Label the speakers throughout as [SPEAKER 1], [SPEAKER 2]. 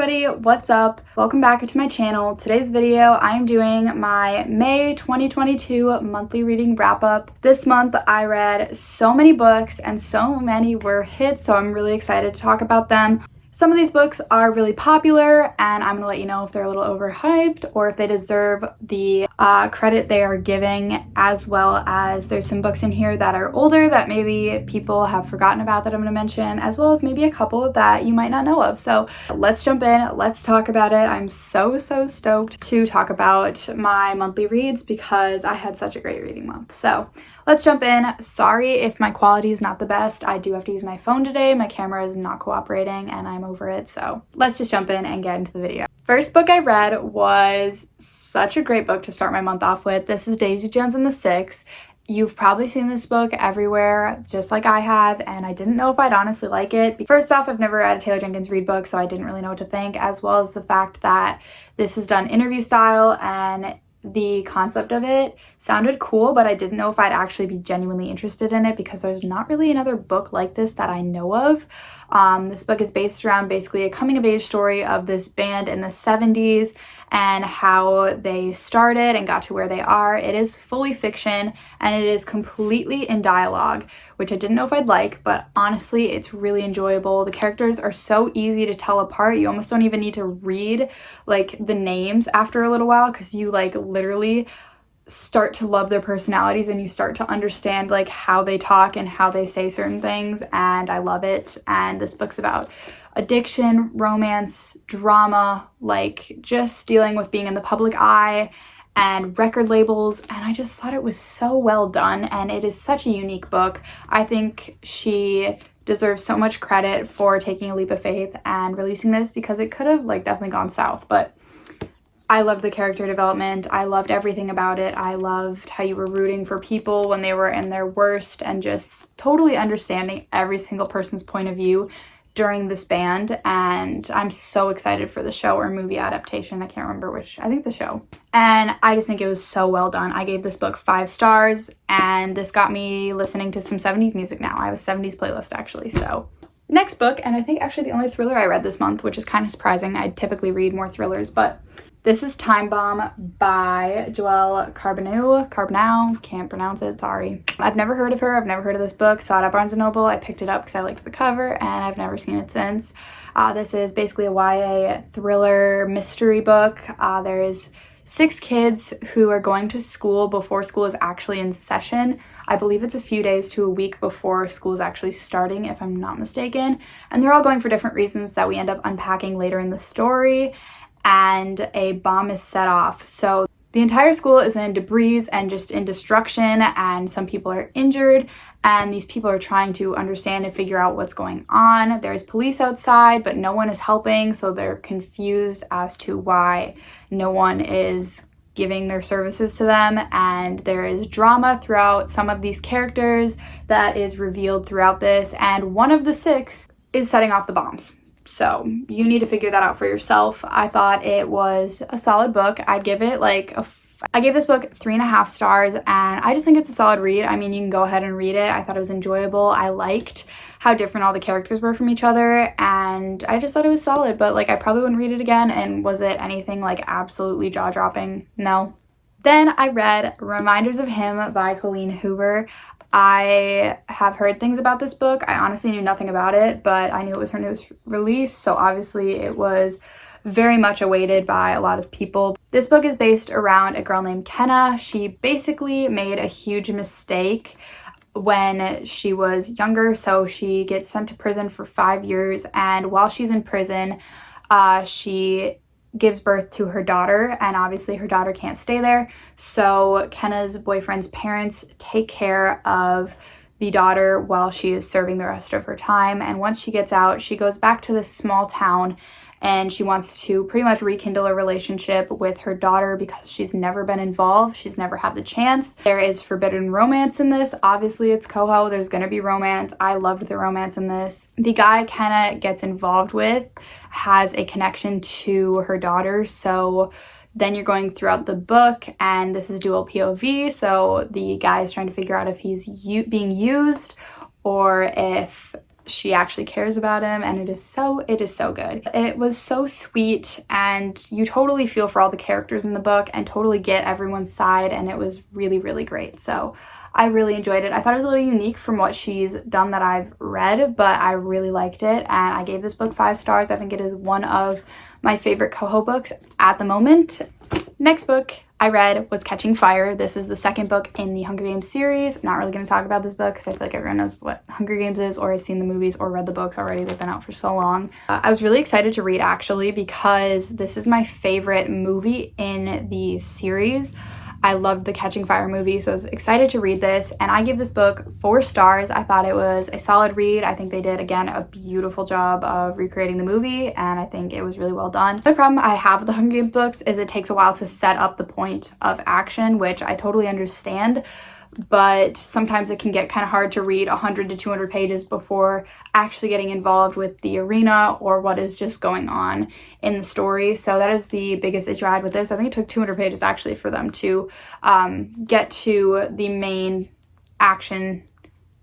[SPEAKER 1] everybody, what's up? Welcome back to my channel. Today's video, I'm doing my May 2022 monthly reading wrap-up. This month, I read so many books and so many were hits, so I'm really excited to talk about them. Some of these books are really popular, and I'm gonna let you know if they're a little overhyped or if they deserve the credit they are giving, as well as there's some books in here that are older that maybe people have forgotten about that I'm gonna mention, as well as maybe a couple that you might not know of. So let's jump in, let's talk about it. I'm so stoked to talk about my monthly reads because I had such a great reading month. So let's jump in. Sorry if my quality is not the best. I do have to use my phone today. My camera is not cooperating and I'm over it. So let's just jump in and get into the video. First book I read was such a great book to start my month off with. This is Daisy Jones and the Six. You've probably seen this book everywhere, just like I have, and I didn't know if I'd honestly like it. First off, I've never read a Taylor Jenkins Reid book, so I didn't really know what to think, as well as the fact that this is done interview style and the concept of it sounded cool, but I didn't know if I'd actually be genuinely interested in it because there's not really another book like this that I know of. This book is based around basically a coming-of-age story of this band in the 70s and how they started and got to where they are. It is fully fiction and it is completely in dialogue, which I didn't know if I'd like, but honestly, it's really enjoyable. The characters are so easy to tell apart. You almost don't even need to read like the names after a little while because you like literally start to love their personalities and you start to understand like how they talk and how they say certain things, and I love it. And this book's about addiction, romance, drama, like just dealing with being in the public eye and record labels, and I just thought it was so well done, and it is such a unique book. I think she deserves so much credit for taking a leap of faith and releasing this because it could have like definitely gone south, but I loved the character development. I loved everything about it. I loved how you were rooting for people when they were in their worst and just totally understanding every single person's point of view during this band. And I'm so excited for the show or movie adaptation. I can't remember which. I think the show. And I just think it was so well done. I gave this book 5 stars, and this got me listening to some 70s music now. I have a 70s playlist actually, so. Next book, and I think actually the only thriller I read this month, which is kind of surprising. I typically read more thrillers, but this is Time Bomb by Joelle Carbonell, can't pronounce it, sorry. I've never heard of her, I've never heard of this book, saw it at Barnes & Noble, I picked it up because I liked the cover, and I've never seen it since. This is basically a YA thriller mystery book. There's 6 kids who are going to school before school is actually in session. I believe it's a few days to a week before school is actually starting, if I'm not mistaken. And they're all going for different reasons that we end up unpacking later in the story. And a bomb is set off. So the entire school is in debris and just in destruction, and some people are injured, and these people are trying to understand and figure out what's going on. There's police outside, but no one is helping, so they're confused as to why no one is giving their services to them, and there is drama throughout some of these characters that is revealed throughout this, and one of the 6 is setting off the bombs. So you need to figure that out for yourself. I thought it was a solid book. I'd give it like I gave this book 3.5 stars, and I just think it's a solid read. I mean, you can go ahead and read it. I thought it was enjoyable. I liked how different all the characters were from each other, and I just thought it was solid, but like I probably wouldn't read it again. And was it anything like absolutely jaw-dropping? No. Then I read Reminders of Him by Colleen Hoover. I have heard things about this book. I honestly knew nothing about it, but I knew it was her newest release, so obviously it was very much awaited by a lot of people. This book is based around a girl named Kenna. She basically made a huge mistake when she was younger, so she gets sent to prison for 5 years, and while she's in prison, she gives birth to her daughter, and obviously her daughter can't stay there, so Kenna's boyfriend's parents take care of the daughter while she is serving the rest of her time. And once she gets out, she goes back to this small town and she wants to pretty much rekindle a relationship with her daughter because she's never been involved. She's never had the chance. There is forbidden romance in this. Obviously, it's Coho. There's gonna be romance. I loved the romance in this. The guy Kenna gets involved with has a connection to her daughter, so then you're going throughout the book, and this is dual POV, so the guy is trying to figure out if he's being used or if she actually cares about him, and it is so good. It was so sweet, and you totally feel for all the characters in the book and totally get everyone's side, and it was really great. So I really enjoyed it. I thought it was a little unique from what she's done that I've read, but I really liked it, and I gave this book 5 stars. I think it is one of my favorite Coho books at the moment. Next book I read was Catching Fire. This is the second book in the Hunger Games series. I'm not really going to talk about this book because I feel like everyone knows what Hunger Games is or has seen the movies or read the books already. They've been out for so long. I was really excited to read actually because this is my favorite movie in the series. I loved the Catching Fire movie, so I was excited to read this, and I gave this book 4 stars. I thought it was a solid read. I think they did, again, a beautiful job of recreating the movie, and I think it was really well done. The problem I have with the Hunger Games books is it takes a while to set up the point of action, which I totally understand, but sometimes it can get kind of hard to read 100 to 200 pages before actually getting involved with the arena or what is just going on in the story. So that is the biggest issue I had with this. I think it took 200 pages actually for them to get to the main action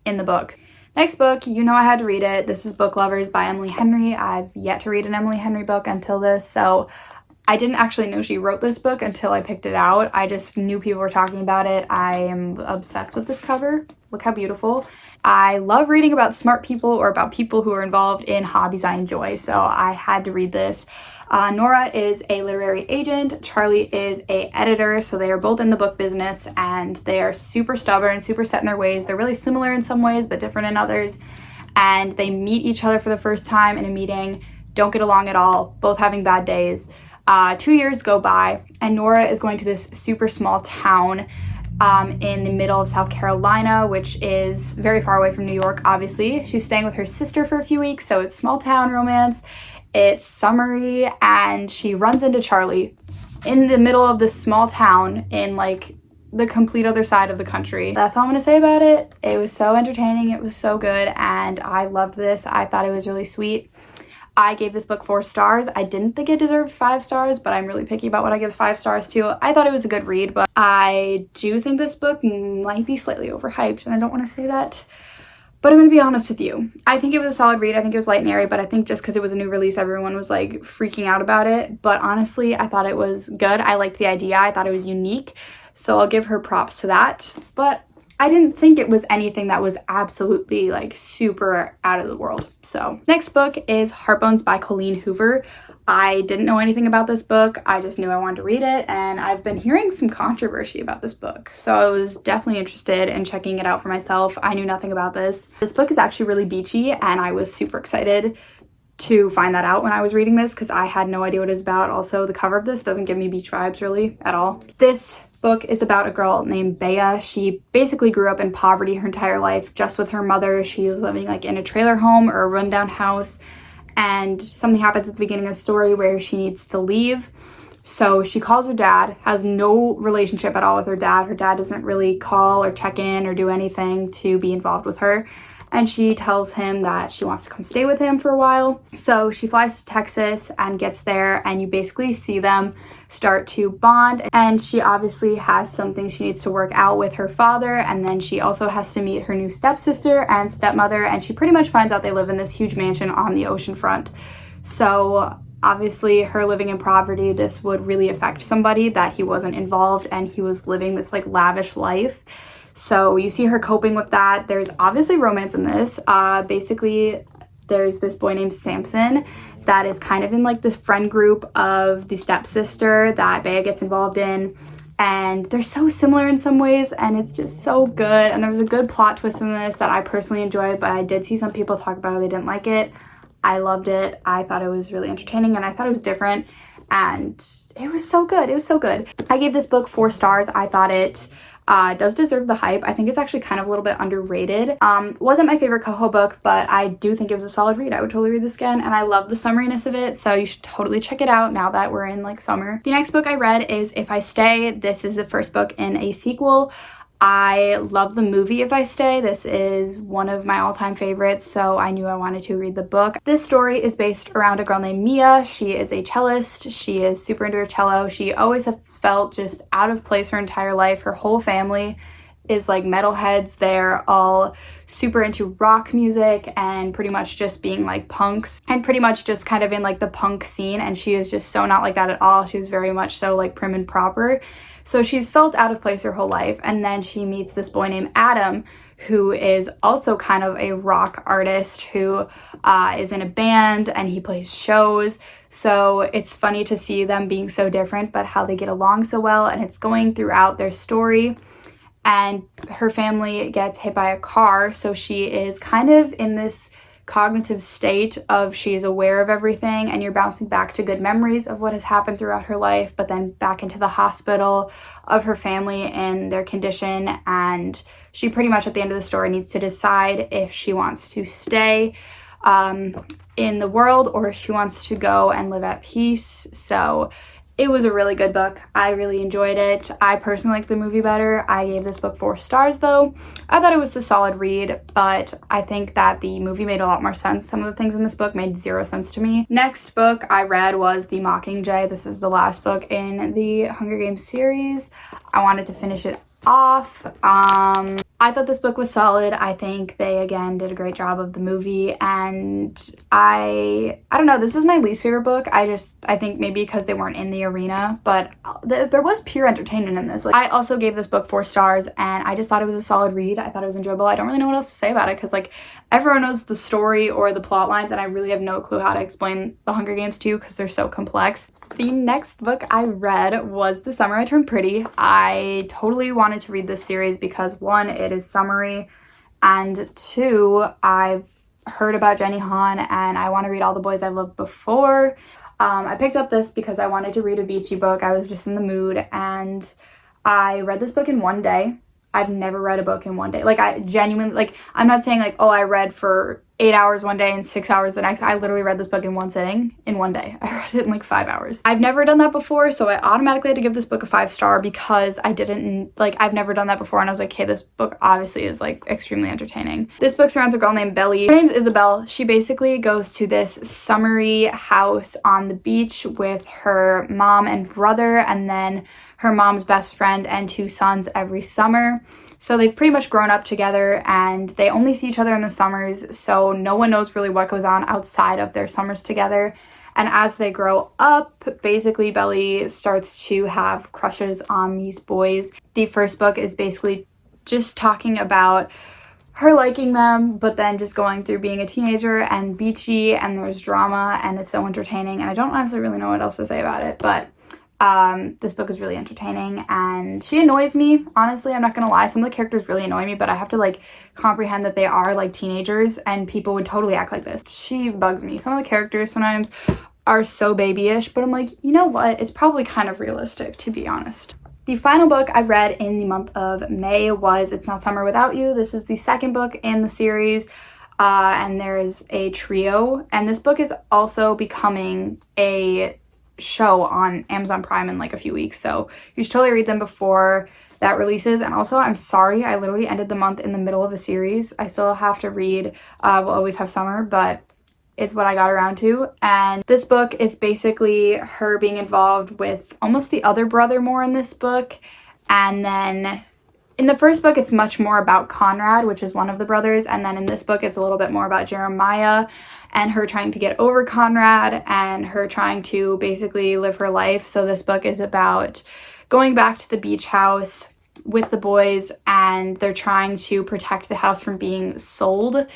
[SPEAKER 1] in the book. Next book, you know I had to read it. This is Book Lovers by Emily Henry. I've yet to read an Emily Henry book until this, so I didn't actually know she wrote this book until I picked it out. I just knew people were talking about it. I am obsessed with this cover. Look how beautiful. I love reading about smart people or about people who are involved in hobbies I enjoy, so I had to read this. Nora is a literary agent. Charlie is a editor, so they are both in the book business, and they are super stubborn, super set in their ways. They're really similar in some ways, but different in others, and they meet each other for the first time in a meeting, don't get along at all, both having bad days. 2 years go by, and Nora is going to this super small town in the middle of South Carolina, which is very far away from New York, obviously. She's staying with her sister for a few weeks, so it's small town romance. It's summery, and she runs into Charlie in the middle of this small town in like the complete other side of the country. That's all I'm gonna say about it. It was so entertaining, it was so good, and I loved this. I thought it was really sweet. I gave this book 4 stars. I didn't think it deserved 5 stars, but I'm really picky about what I give 5 stars to. I thought it was a good read, but I do think this book might be slightly overhyped, and I don't want to say that, but I'm going to be honest with you. I think it was a solid read. I think it was light and airy, but I think just because it was a new release, everyone was like freaking out about it. But honestly, I thought it was good. I liked the idea. I thought it was unique, so I'll give her props to that. But I didn't think it was anything that was absolutely like super out of the world. So next book is Heartbones by Colleen Hoover. I didn't know anything about this book. I just knew I wanted to read it, and I've been hearing some controversy about this book, so I was definitely interested in checking it out for myself. I knew nothing about this. This book is actually really beachy, and I was super excited to find that out when I was reading this because I had no idea what it was about. Also, the cover of this doesn't give me beach vibes really at all. This book is about a girl named Bea. She basically grew up in poverty her entire life just with her mother. She was living like in a trailer home or a rundown house, and something happens at the beginning of the story where she needs to leave. So she calls her dad, has no relationship at all with her dad. Her dad doesn't really call or check in or do anything to be involved with her. And she tells him that she wants to come stay with him for a while. So she flies to Texas and gets there, and you basically see them start to bond. And she obviously has some things she needs to work out with her father, and then she also has to meet her new stepsister and stepmother, and she pretty much finds out they live in this huge mansion on the ocean front. So obviously her living in poverty, this would really affect somebody that he wasn't involved, and he was living this like lavish life. So you see her coping with that. There's obviously romance in this. Basically, there's this boy named Samson that is kind of in like this friend group of the stepsister that Bea gets involved in. And they're so similar in some ways, and it's just so good. And there was a good plot twist in this that I personally enjoyed, but I did see some people talk about it. They didn't like it. I loved it. I thought it was really entertaining, and I thought it was different. And it was so good. It was so good. I gave this book 4 stars. I thought it does deserve the hype. I think it's actually kind of a little bit underrated. Wasn't my favorite Coho book, but I do think it was a solid read. I would totally read this again, and I love the summeriness of it, so you should totally check it out now that we're in like summer. The next book I read is If I Stay. This is the first book in a sequel. I love the movie If I Stay. This is one of my all-time favorites, so I knew I wanted to read the book. This story is based around a girl named Mia. She is a cellist. She is super into her cello. She always has felt just out of place her entire life. Her whole family is like metalheads. They're all super into rock music and pretty much just being like punks and pretty much just kind of in like the punk scene, and she is just so not like that at all. She's very much so like prim and proper. So she's felt out of place her whole life, and then she meets this boy named Adam, who is also kind of a rock artist who is in a band and he plays shows. So it's funny to see them being so different, but how they get along so well, and it's going throughout their story. And her family gets hit by a car, so she is kind of in this cognitive state of she is aware of everything, and you're bouncing back to good memories of what has happened throughout her life, but then back into the hospital of her family and their condition. And she pretty much at the end of the story needs to decide if she wants to stay in the world or if she wants to go and live at peace. So it was a really good book. I really enjoyed it. I personally liked the movie better. I gave this book 4 stars though. I thought it was a solid read, but I think that the movie made a lot more sense. Some of the things in this book made 0 sense to me. Next book I read was The Mockingjay. This is the last book in the Hunger Games series. I wanted to finish it off. I thought this book was solid. I think they again did a great job of the movie, and I don't know, this is my least favorite book. I think maybe because they weren't in the arena, but there was pure entertainment in this. Like, I also gave this book 4 stars, and I just thought it was a solid read. I thought it was enjoyable. I don't really know what else to say about it because like everyone knows the story or the plot lines, and I really have no clue how to explain the Hunger Games to you because they're so complex. The next book I read was The Summer I Turned Pretty. I totally wanted to read this series because 1, it is summery, and 2, I've heard about Jenny Han and I want to read all the boys I've loved before. I picked up this because I wanted to read a beachy book. I was just in the mood, and I read this book in one day. I've never read a book in one day. Like, I genuinely, like, I'm not saying like, oh, I read for 8 hours one day and 6 hours the next. I literally read this book in one sitting in one day. I read it in like 5 hours. I've never done that before, so I automatically had to give this book a 5 star because I've never done that before, and I was like, okay, this book obviously is like extremely entertaining. This book surrounds a girl named Belly. Her name's Isabel. She basically goes to this summery house on the beach with her mom and brother, and then her mom's best friend and 2 sons every summer. So they've pretty much grown up together, and they only see each other in the summers, so no one knows really what goes on outside of their summers together. And as they grow up, basically Belly starts to have crushes on these boys. The first book is basically just talking about her liking them, but then just going through being a teenager and beachy, and there's drama, and it's so entertaining, and I don't honestly really know what else to say about it, but this book is really entertaining, and she annoys me, honestly. I'm not gonna lie, some of the characters really annoy me, but I have to like comprehend that they are like teenagers and people would totally act like this. She bugs me. Some of the characters sometimes are so babyish, but I'm like, you know what, it's probably kind of realistic, to be honest. The final book I read in the month of May was It's Not Summer Without You. This is the second book in the series, and there's a trio, and this book is also becoming a show on Amazon Prime in like a few weeks, so you should totally read them before that releases. And also, I'm sorry, I literally ended the month in the middle of a series. I still have to read We'll Always Have Summer, but it's what I got around to. And this book is basically her being involved with almost the other brother more in this book, and then in the first book, it's much more about Conrad, which is one of the brothers, and then in this book, it's a little bit more about Jeremiah and her trying to get over Conrad and her trying to basically live her life. So this book is about going back to the beach house with the boys, and they're trying to protect the house from being sold,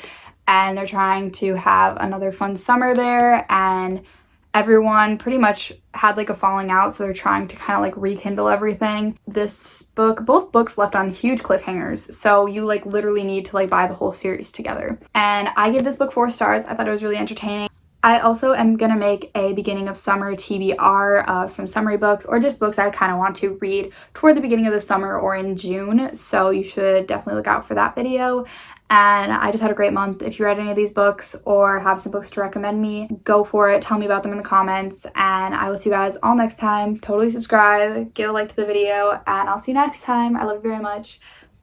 [SPEAKER 1] and they're trying to have another fun summer there, and everyone pretty much had like a falling out, so they're trying to kind of like rekindle everything. This book, both books left on huge cliffhangers, so you like literally need to like buy the whole series together. And I give this book 4 stars. I thought it was really entertaining. I also am gonna make a beginning of summer TBR of some summary books, or just books I kind of want to read toward the beginning of the summer or in June, so you should definitely look out for that video. And I just had a great month. If you read any of these books or have some books to recommend me, go for it. Tell me about them in the comments, and I will see you guys all next time. Totally subscribe, give a like to the video, and I'll see you next time. I love you very much.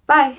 [SPEAKER 1] Bye!